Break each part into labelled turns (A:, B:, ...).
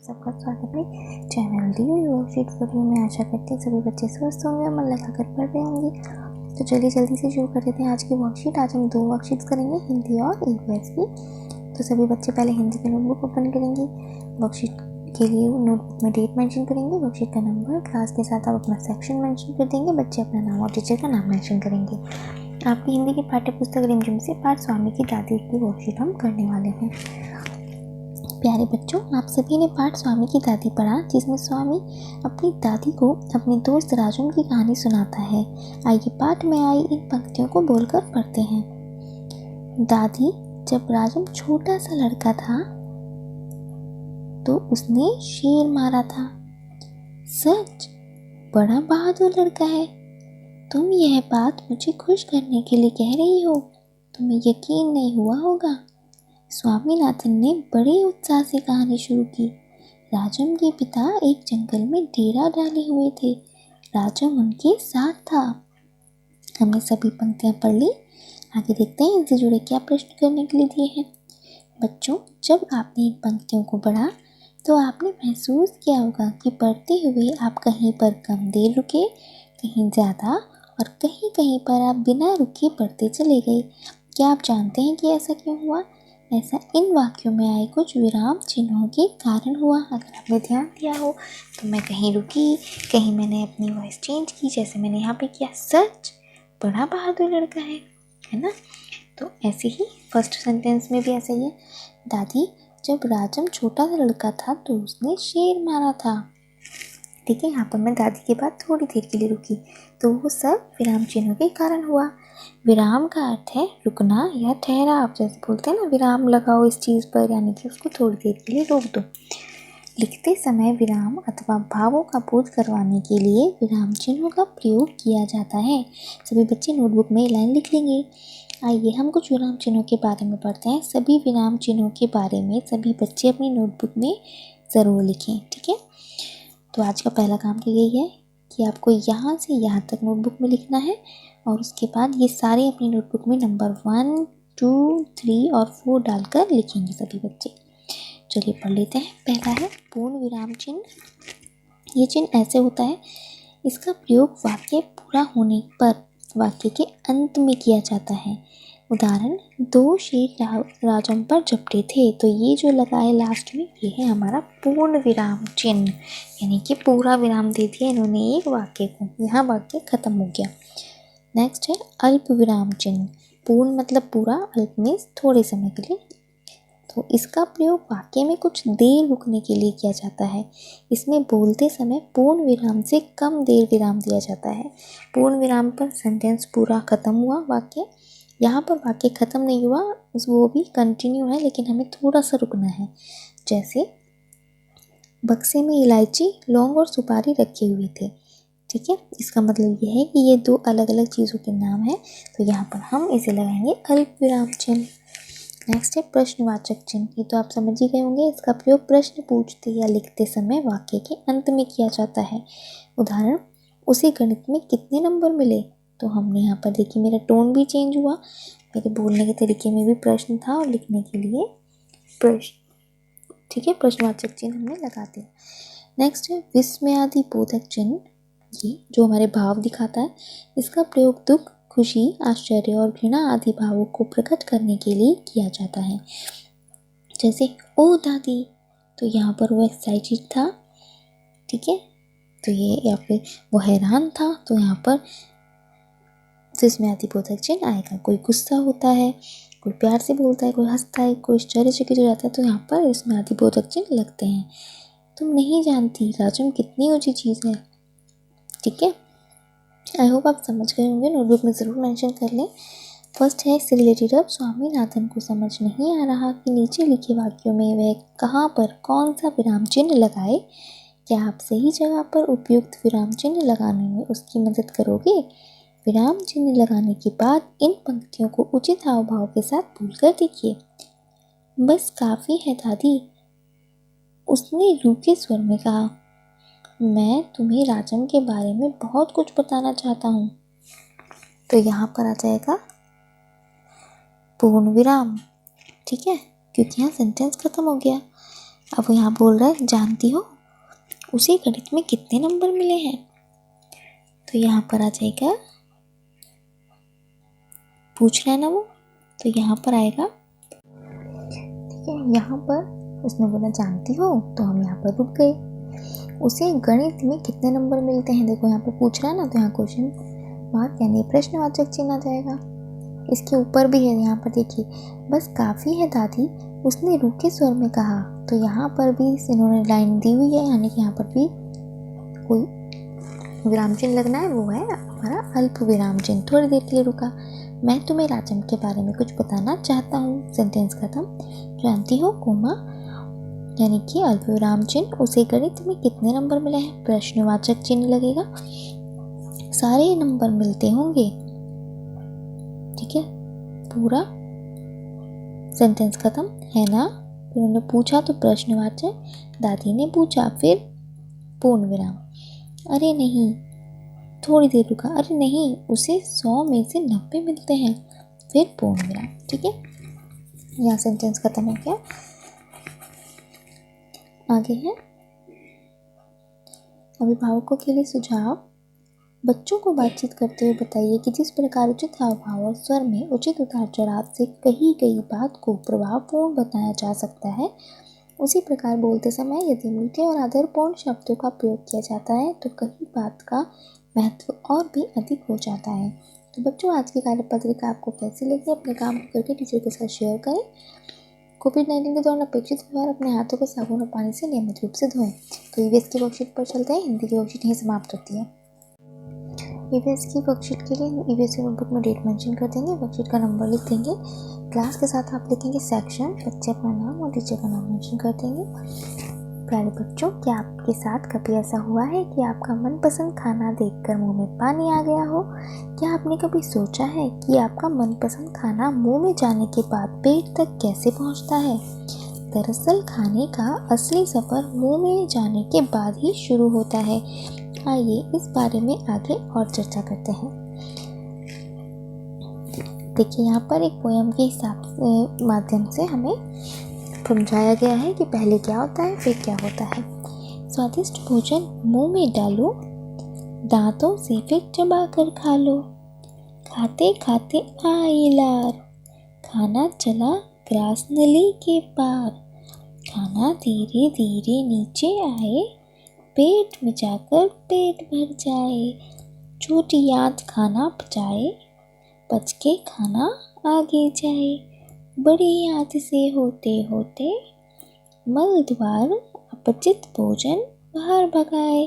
A: सबका स्वागत है चैनल डी वर्कशीट वीडियो में। आशा करते हैं सभी बच्चे स्वस्थ होंगे और मन लगाकर पढ़ रहे होंगे। तो चलिए जल्दी से शुरू कर देते हैं आज की वर्कशीट। आज हम 2 वर्कशीट्स करेंगे, हिंदी और ईवीएस की। तो सभी बच्चे पहले हिंदी की नोटबुक ओपन करेंगे। वर्कशीट के लिए नोटबुक में डेट मेंशन करेंगे, वर्कशीट का नंबर, क्लास के साथ आप अपना सेक्शन मेंशन कर देंगे। बच्चे अपना नाम और टीचर का नाम मेंशन करेंगे। आपकी हिंदी की पाठ्य पुस्तक रिमझिम से पाठ स्वामी की दादी की वर्कशीट हम करने वाले हैं। प्यारे बच्चों, आप सभी ने पाठ स्वामी की दादी पढ़ा, जिसमें स्वामी अपनी दादी को अपने दोस्त राजम की कहानी सुनाता है। आइए पाठ में आई इन पंक्तियों को बोलकर पढ़ते हैं। दादी, जब राजम छोटा सा लड़का था तो उसने शेर मारा था। सच? बड़ा बहादुर लड़का है। तुम यह बात मुझे खुश करने के लिए कह रही हो? तुम्हें यकीन नहीं हुआ होगा। स्वामीनाथन ने बड़े उत्साह से कहानी शुरू की। राजम के पिता एक जंगल में डेरा डाले हुए थे। राजम उनके साथ था। हमने सभी पंक्तियां पढ़ ली। आगे देखते हैं इनसे जुड़े क्या प्रश्न करने के लिए दिए हैं। बच्चों, जब आपने इन पंक्तियों को पढ़ा तो आपने महसूस किया होगा कि पढ़ते हुए आप कहीं पर कम देर रुके, कहीं ज़्यादा और कहीं कहीं पर आप बिना रुके पढ़ते चले गए। क्या आप जानते हैं कि ऐसा क्यों हुआ? ऐसा इन वाक्यों में आए कुछ विराम चिन्हों के कारण हुआ। अगर आपने ध्यान दिया हो तो मैं कहीं रुकी, कहीं मैंने अपनी वॉइस चेंज की, जैसे मैंने यहाँ पे किया। सच? बड़ा बहादुर लड़का है ना। तो ऐसे ही फर्स्ट सेंटेंस में भी ऐसा ही है। दादी, जब राजम छोटा सा लड़का था तो उसने शेर मारा था। ठीक है, यहाँ पर मैं दादी के बाद थोड़ी देर के लिए रुकी, तो वो सब विराम चिन्हों के कारण हुआ। विराम का अर्थ है रुकना या ठहराव। जैसे बोलते हैं ना, विराम लगाओ इस चीज़ पर, यानी कि उसको थोड़ी देर के लिए रोक दो। लिखते समय विराम अथवा भावों का बोध करवाने के लिए विराम चिन्हों का प्रयोग किया जाता है। सभी बच्चे नोटबुक में लाइन लिख लेंगे। आइए हम कुछ विराम चिन्हों के बारे में पढ़ते हैं। सभी विराम चिन्हों के बारे में सभी बच्चे अपनी नोटबुक में ज़रूर लिखें। ठीक है, तो आज का पहला काम तो यही है कि आपको यहाँ से यहाँ तक नोटबुक में लिखना है और उसके बाद ये सारे अपनी नोटबुक में नंबर 1, 2, 3 और 4 डालकर लिखेंगे सभी बच्चे। चलिए पढ़ लेते हैं। पहला है पूर्ण विराम चिन्ह। ये चिन्ह ऐसे होता है, इसका प्रयोग वाक्य पूरा होने पर वाक्य के अंत में किया जाता है। उदाहरण, 2 शेर राजम पर झपटे थे, तो ये जो लगा है लास्ट में, ये है हमारा पूर्ण विराम चिन्ह, यानी कि पूरा विराम दे दिया इन्होंने एक वाक्य को। यहाँ वाक्य खत्म हो गया। नेक्स्ट है अल्प विराम चिन्ह। पूर्ण मतलब पूरा, अल्प में थोड़े समय के लिए। तो इसका प्रयोग वाक्य में कुछ देर रुकने के लिए किया जाता है। इसमें बोलते समय पूर्ण विराम से कम देर विराम दिया जाता है। पूर्ण विराम पर सेंटेंस पूरा खत्म हुआ वाक्य। यहाँ पर वाक्य खत्म नहीं हुआ, वो भी कंटिन्यू है, लेकिन हमें थोड़ा सा रुकना है। जैसे बक्से में इलायची, लौंग और सुपारी रखे हुए थे। ठीक है, इसका मतलब ये है कि ये 2 अलग अलग चीज़ों के नाम हैं, तो यहाँ पर हम इसे लगाएंगे अल्प विराम चिन्ह। नेक्स्ट है प्रश्नवाचक चिन्ह। ये तो आप समझ ही गए होंगे। इसका प्रयोग प्रश्न पूछते या लिखते समय वाक्य के अंत में किया जाता है। उदाहरण, उसे गणित में कितने नंबर मिले? तो हमने यहाँ पर देखिए मेरा टोन भी चेंज हुआ, मेरे बोलने के तरीके में भी प्रश्न था और लिखने के लिए प्रश्न। ठीक है, प्रश्नवाचक चिन्ह हमने लगा दिया। नेक्स्ट है विस्मयादि बोधक चिन्ह। ये जो हमारे भाव दिखाता है, इसका प्रयोग दुख, खुशी, आश्चर्य और घृणा आदि भावों को प्रकट करने के लिए किया जाता है। जैसे ओ दादी, तो यहाँ पर वो एक्साइटेड था। ठीक है, तो ये या फिर वो हैरान था, तो यहाँ पर विस्मयादि बोधक चिन्ह आएगा। कोई गुस्सा होता है, कोई प्यार से बोलता है, कोई हंसता है, कोई आश्चर्यचकित हो जाता है, तो यहाँ पर विस्मयादि बोधक चिन्ह लगते हैं। तुम नहीं जानती राजम कितनी ऊंची चीज़ है। ठीक है, आई होप आप समझ गए होंगे। नोटबुक में ज़रूर मेंशन कर लें। फर्स्ट है इससे रिलेटेड। अब स्वामीनाथन को समझ नहीं आ रहा कि नीचे लिखे वाक्यों में वह कहाँ पर कौन सा विराम चिन्ह लगाए। क्या आप सही जगह पर उपयुक्त विराम चिन्ह लगाने में उसकी मदद करोगे? विराम चिन्ह लगाने के बाद इन पंक्तियों को उचित हाव भाव के साथ बोलकर देखिए। बस काफ़ी है दादी, उसने रूखे स्वर में कहा। मैं तुम्हें राजम के बारे में बहुत कुछ बताना चाहता हूँ। तो यहाँ पर आ जाएगा पूर्ण विराम। ठीक है, क्योंकि यहाँ सेंटेंस खत्म हो गया। अब वो यहाँ बोल रहा है जानती हो उसे गणित में कितने नंबर मिले हैं। तो यहाँ पर आ जाएगा, पूछ रहा है ना वो, तो यहाँ पर आएगा। ठीक है, यहाँ पर उसने बोला जानती हो, तो हम यहाँ पर रुक गए। उसे गणित में कितने नंबर मिलते हैं, देखो यहाँ पर पूछ रहा है ना, तो यहाँ क्वेश्चन मार्क यानी प्रश्नवाचक चिन्ह आ जाएगा। इसके ऊपर भी है, यहाँ पर देखिए, बस काफ़ी है दादी, उसने रूखे स्वर में कहा। तो यहाँ पर भी इन्होंने लाइन दी हुई है, यानी कि यहाँ पर भी कोई विराम चिन्ह लगना है, वो है हमारा अल्प विराम चिन्ह। थोड़ी देर के लिए रुका, मैं तुम्हें राजम के बारे में कुछ बताना चाहता हूँ। सेंटेंस खत्म। जानती हो कोमा, यानी कि अल्प विराम चिन्ह, उसे गणित में कितने नंबर मिले हैं, प्रश्नवाचक चिन्ह लगेगा, सारे नंबर मिलते होंगे। ठीक है, पूरा सेंटेंस खत्म है ना। फिर उन्होंने पूछा तो प्रश्नवाचक, दादी ने पूछा, फिर पूर्ण विराम। अरे नहीं, थोड़ी देर रुका, अरे नहीं, उसे 100 में से 90 मिलते हैं, फिर पूर्ण विराम। ठीक है, यहाँ सेंटेंस खत्म हो गया। आगे है अभिभावकों के लिए सुझाव। बच्चों को बातचीत करते हुए बताइए कि जिस प्रकार उचित हाव-भाव और स्वर में उचित उतार चढ़ाव से कही गई बात को प्रभावपूर्ण बताया जा सकता है, उसी प्रकार बोलते समय यदि मीठे और आदरपूर्ण शब्दों का प्रयोग किया जाता है तो कही बात का महत्व और भी अधिक हो जाता है। तो बच्चों, आज की कार्यपत्रिका आपको कैसी लगी, अपने काम को करके टीचर के साथ शेयर करें। कोविड-19 के दौरान अपेक्षित व्यवहार, अपने हाथों को साबुन और पानी से नियमित रूप से धोएं। तो ईवीएस की वर्कशीट पर चलते हैं। हिंदी की वर्कशीट यहीं समाप्त होती है। ईवीएस की वर्कशीट के लिए ईवीएस की नोटबुक में डेट मेंशन कर देंगे, वर्कशीट का नंबर लिख देंगे, क्लास के साथ आप लिखेंगे सेक्शन, बच्चे अपना नाम और टीचर का नाम मेंशन कर देंगे। प्यारे बच्चों, क्या आपके साथ कभी ऐसा हुआ है कि आपका मनपसंद खाना देखकर मुंह में पानी आ गया हो? क्या आपने कभी सोचा है कि आपका मनपसंद खाना मुंह में जाने के बाद पेट तक कैसे पहुंचता है? दरअसल खाने का असली सफ़र मुंह में जाने के बाद ही शुरू होता है। आइए इस बारे में आगे और चर्चा करते हैं। देखिए, यहाँ पर एक पोयम के हिसाब माध्यम से हमें समझाया गया है कि पहले क्या होता है, फिर क्या होता है। स्वादिष्ट भोजन मुंह में डालो, दांतों से फिर चबा कर खा लो, खाते खाते आई लार, खाना चला ग्रास नली के पार, खाना धीरे धीरे नीचे आए, पेट में जाकर पेट भर जाए, छोटी आंत खाना पचाए, पच के खाना आगे जाए, बड़ी आंत से होते होते मल द्वार अपचित भोजन बाहर भगाए।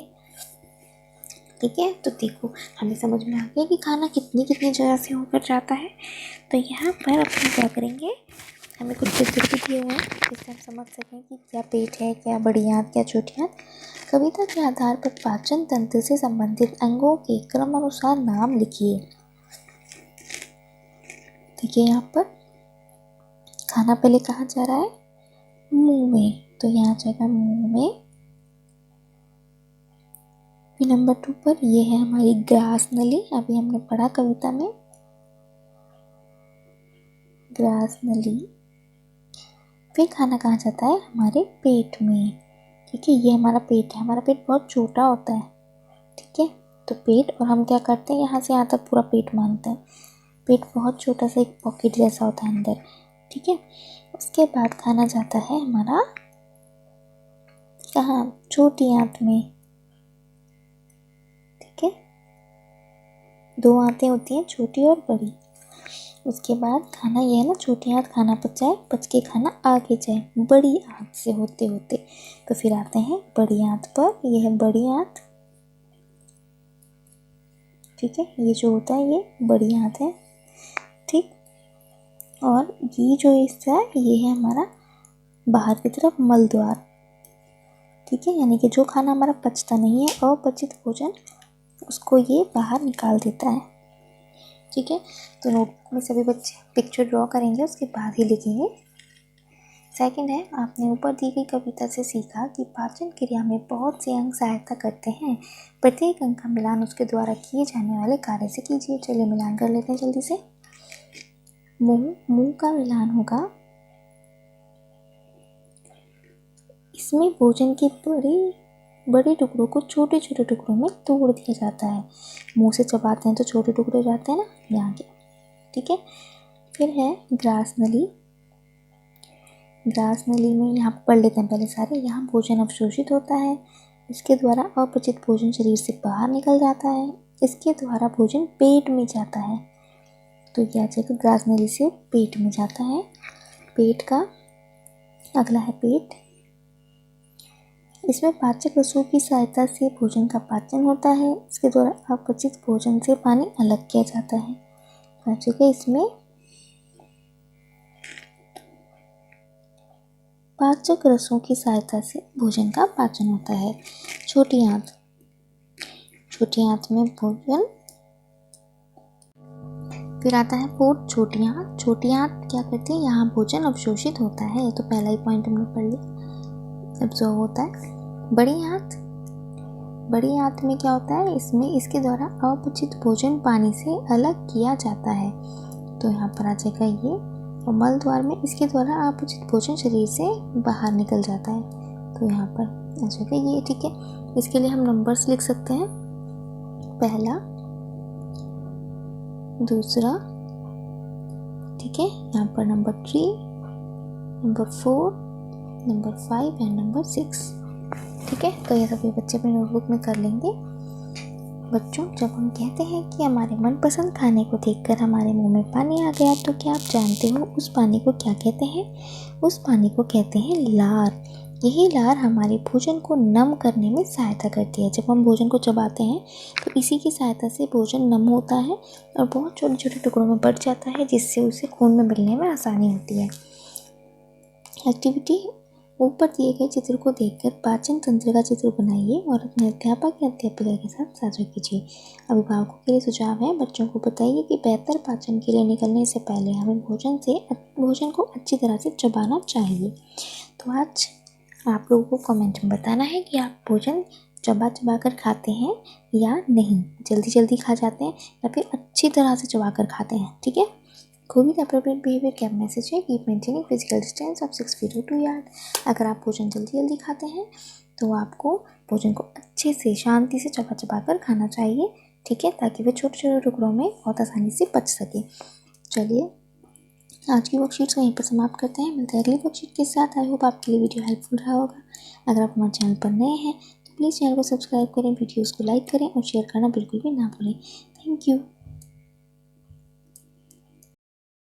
A: ठीक है, तो देखो हमें समझ में आ गया कि खाना कितनी कितनी जगह से होकर जाता है। तो यहाँ पर अपन क्या करेंगे, हमें कुछ चित्र भी दिए हुए हैं जिससे हम समझ सकें कि क्या पेट है, क्या बड़ी आंत, क्या छोटी आंत। कविता के आधार पर पाचन तंत्र से संबंधित अंगों के क्रमानुसार नाम लिखिए। देखिए, यहाँ पर खाना पहले कहाँ जा रहा है, मुंह में, तो यहाँ जाएगा मुंह में। फिर नंबर 2 पर ये है हमारी ग्रास नली, अभी हमने पढ़ा कविता में, ग्रास नली। फिर खाना कहाँ जाता है, हमारे पेट में। ठीक है, ये हमारा पेट है, हमारा पेट बहुत छोटा होता है। ठीक है, तो पेट, और हम क्या करते हैं, यहाँ से यहाँ तक पूरा पेट मानते हैं। पेट बहुत छोटा सा एक पॉकेट जैसा होता है अंदर। ठीक है, उसके बाद खाना जाता है हमारा कहाँ, छोटी आंत में। ठीक है, 2 आंतें होती हैं, छोटी और बड़ी। उसके बाद खाना ये है ना, छोटी आंत खाना पचाए, पच के खाना आगे जाए, बड़ी आंत से होते होते। तो फिर आते हैं बड़ी आंत पर, ये है बड़ी आंत। ठीक है, ये जो होता है ये बड़ी आंत है। ठीक, और ये जो हिस्सा है ये है हमारा बाहर की तरफ मल द्वार। ठीक है, यानी कि जो खाना हमारा पचता नहीं है, अपचित भोजन, उसको ये बाहर निकाल देता है। ठीक है, तो नोटबुक में सभी बच्चे पिक्चर ड्रॉ करेंगे, उसके बाद ही लिखेंगे। सेकंड है, आपने ऊपर दी गई कविता से सीखा कि पाचन क्रिया में बहुत से अंग सहायता करते हैं, प्रत्येक अंग का मिलान उसके द्वारा किए जाने वाले कार्य से कीजिए। चलिए मिलान कर लेते हैं जल्दी से। मुंह का मिलान होगा इसमें भोजन के बड़े टुकड़ों को छोटे छोटे टुकड़ों में तोड़ दिया जाता है। मुंह से चबाते हैं तो छोटे टुकड़े हो जाते हैं ना, यहाँ के। ठीक है, फिर है ग्रास नली। ग्रास नली में यहाँ पढ़ लेते हैं पहले सारे। यहाँ भोजन अवशोषित होता है, इसके द्वारा अपचित भोजन शरीर से बाहर निकल जाता है, इसके द्वारा भोजन पेट में जाता है। तो ये आ जाएगा ग्रास नली से पेट में जाता है। पेट का अगला है पेट। इसमें पाचक रसों की सहायता से भोजन का पाचन होता है, इसके द्वारा अपचित भोजन से पानी अलग किया जाता है। इसमें पाचक रसों की सहायता से भोजन का पाचन होता है। छोटी आंत। छोटी आंत में भोजन। फिर आता है पोट, छोटी आंत। छोटी आंत क्या करती है, यहाँ भोजन अवशोषित होता है। ये तो पहला ही पॉइंट हमने पढ़ लिया, अब्जॉर्ब होता है। बड़ी आंत। बड़ी आंत में क्या होता है, इसके द्वारा अपचित भोजन पानी से अलग किया जाता है। तो यहाँ पर आ जाएगा ये। और मल द्वार में इसके द्वारा अपचित भोजन शरीर से बाहर निकल जाता है। तो यहाँ पर आ जाएगा ये। ठीक है, इसके लिए हम नंबर्स लिख सकते हैं, पहला, दूसरा। ठीक है, यहाँ पर number 3, number 4, number 5 and number 6। ठीक है, तो ये सभी बच्चे अपनी नोटबुक में कर लेंगे। बच्चों, जब हम कहते हैं कि हमारे मनपसंद खाने को देखकर हमारे मुंह में पानी आ गया, तो क्या आप जानते हो उस पानी को क्या कहते हैं? उस पानी को कहते हैं लार। यही लार हमारे भोजन को नम करने में सहायता करती है। जब हम भोजन को चबाते हैं तो इसी की सहायता से भोजन नम होता है और बहुत छोटे छोटे टुकड़ों में बँट जाता है, जिससे उसे खून में मिलने में आसानी होती है। एक्टिविटी, ऊपर दिए गए चित्र को देखकर पाचन तंत्र का चित्र बनाइए और अपने अध्यापक या अध्यापिका के साथ साझा कीजिए। अभिभावकों के लिए सुझाव है, बच्चों को बताइए कि बेहतर पाचन के लिए निकलने से पहले हमें भोजन को अच्छी तरह से चबाना चाहिए। तो आज आप लोगों को कमेंट में बताना है कि आप भोजन चबा कर खाते हैं या नहीं, जल्दी जल्दी खा जाते हैं या फिर अच्छी तरह से चबा कर खाते हैं। ठीक है, covid appropriate behaviour camp message है, keep maintaining physical distance of 6 feet और 2 यार्ड। अगर आप भोजन जल्दी जल्दी खाते हैं तो आपको भोजन को अच्छे से शांति से चबा कर खाना चाहिए। ठीक है, ताकि वे छोटे छोटे टुकड़ों में बहुत आसानी से पच सके। चलिए, आज की वर्कशीट्स को यहीं पर समाप्त करते हैं। मिलते हैं अगली वर्कशीट के साथ। आई होप आपके लिए वीडियो हेल्पफुल रहा होगा। अगर आप हमारे चैनल पर नए हैं तो प्लीज़ चैनल को सब्सक्राइब करें, वीडियोज़ को लाइक करें और शेयर करना बिल्कुल भी ना भूलें। Thank you.